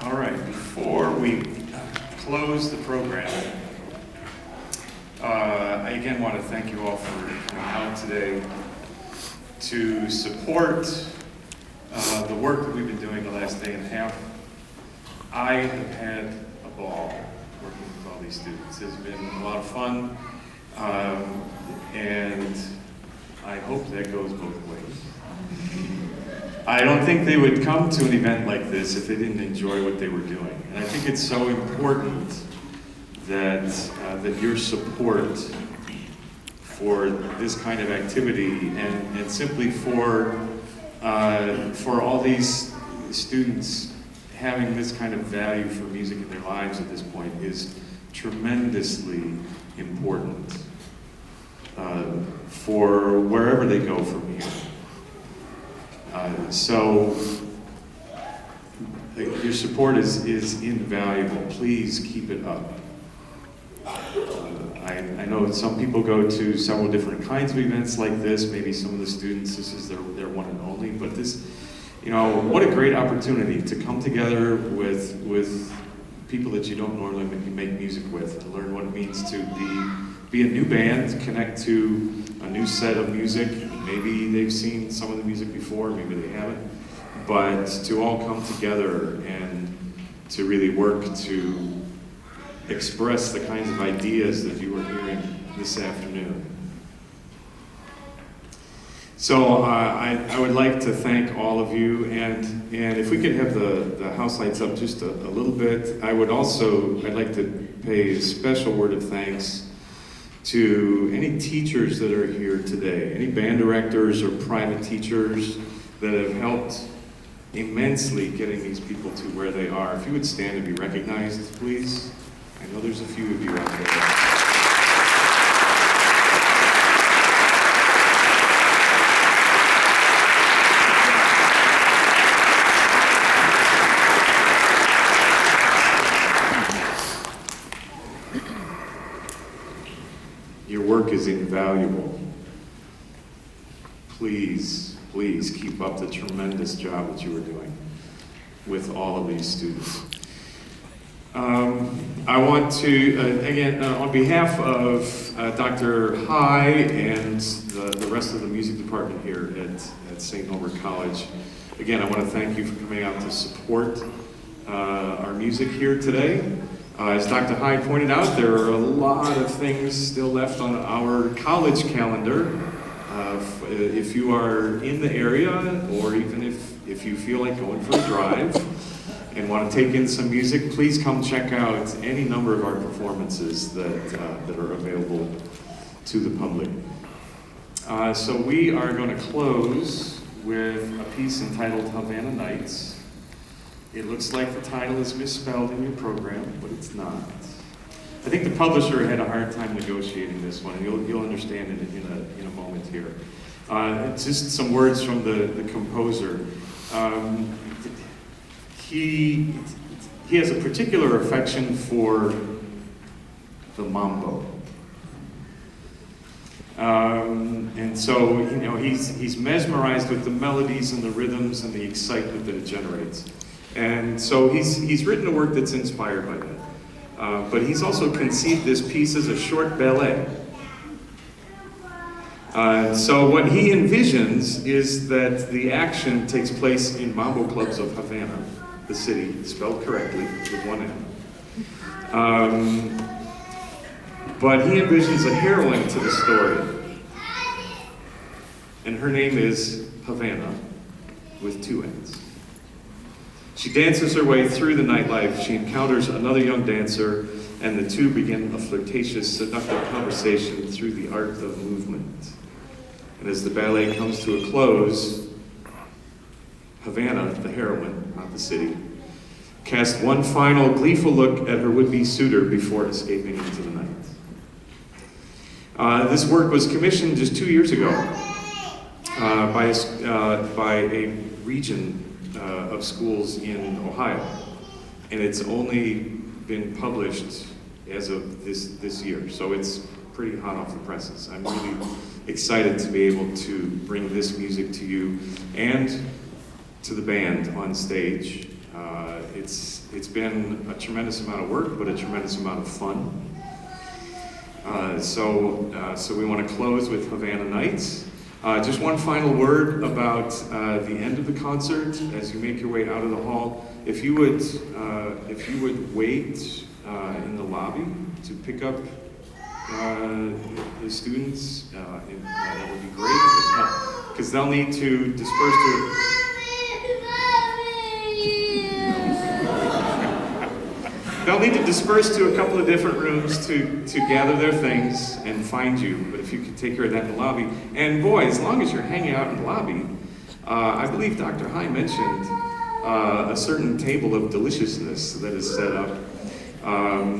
All right, before we close the program, I again want to thank you all for coming out today to support the work that we've been doing the last day and a half. I have had a ball working with all these students. It's been a lot of fun, and I hope that goes both ways. I don't think they would come to an event like this if they didn't enjoy what they were doing. And I think it's so important that that your support for this kind of activity and simply for all these students having this kind of value for music in their lives at this point is tremendously important for wherever they go from here. So your support is invaluable. Please keep it up. I know some people go to several different kinds of events like this. Maybe some of the students, this is their one and only, but this, you know, what a great opportunity to come together with people that you don't normally make music with and learn what it means to be a new band, connect to a new set of music. Maybe they've seen some of the music before, maybe they haven't, but to all come together and to really work to express the kinds of ideas that you were hearing this afternoon. So I would like to thank all of you, and if we could have the house lights up just a little bit. I'd like to pay a special word of thanks to any teachers that are here today, any band directors or private teachers that have helped immensely getting these people to where they are. If you would stand and be recognized, please. I know there's a few of you out there. Your work is invaluable. Please keep up the tremendous job that you are doing with all of these students. I want to, again, on behalf of Dr. High and the rest of the music department here at St. Norbert College, again, I want to thank you for coming out to support our music here today. As Dr. Hyde pointed out, there are a lot of things still left on our college calendar. If you are in the area, or even if you feel like going for a drive and want to take in some music, please come check out any number of our performances that are available to the public. So we are going to close with a piece entitled Havana Nights. It looks like the title is misspelled in your program, but it's not. I think the publisher had a hard time negotiating this one, and you'll understand it in a moment here. It's just some words from the composer. He has a particular affection for the mambo. And so, you know, he's mesmerized with the melodies and the rhythms and the excitement that it generates. And so he's written a work that's inspired by that. But he's also conceived this piece as a short ballet. So what he envisions is that the action takes place in mambo clubs of Havana, the city, spelled correctly with one N. But he envisions a heroine to the story. And her name is Havana, with two N's. She dances her way through the nightlife. She encounters another young dancer, and the two begin a flirtatious, seductive conversation through the art of movement. And as the ballet comes to a close, Havana, the heroine, not the city, casts one final gleeful look at her would-be suitor before escaping into the night. This work was commissioned just 2 years ago by a region of schools in Ohio, and it's only been published as of this year, so it's pretty hot off the presses. I'm really excited to be able to bring this music to you and to the band on stage It's been a tremendous amount of work, but a tremendous amount of fun. So we want to close with Havana Nights. Just one final word about the end of the concert as you make your way out of the hall. If you would wait in the lobby to pick up the students, that would be great, because they'll need to disperse to. They'll need to disperse to a couple of different rooms to gather their things and find you. But if you could take care of that in the lobby. And boy, as long as you're hanging out in the lobby, I believe Dr. High mentioned a certain table of deliciousness that is set up.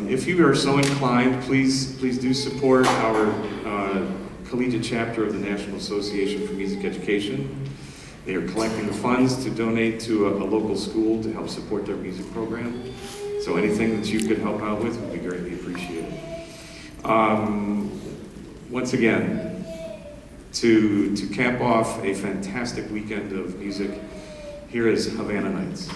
If you are so inclined, please do support our collegiate chapter of the National Association for Music Education. They are collecting the funds to donate to a local school to help support their music program. So anything that you could help out with would be greatly appreciated. Once again, to cap off a fantastic weekend of music, here is Havana Nights.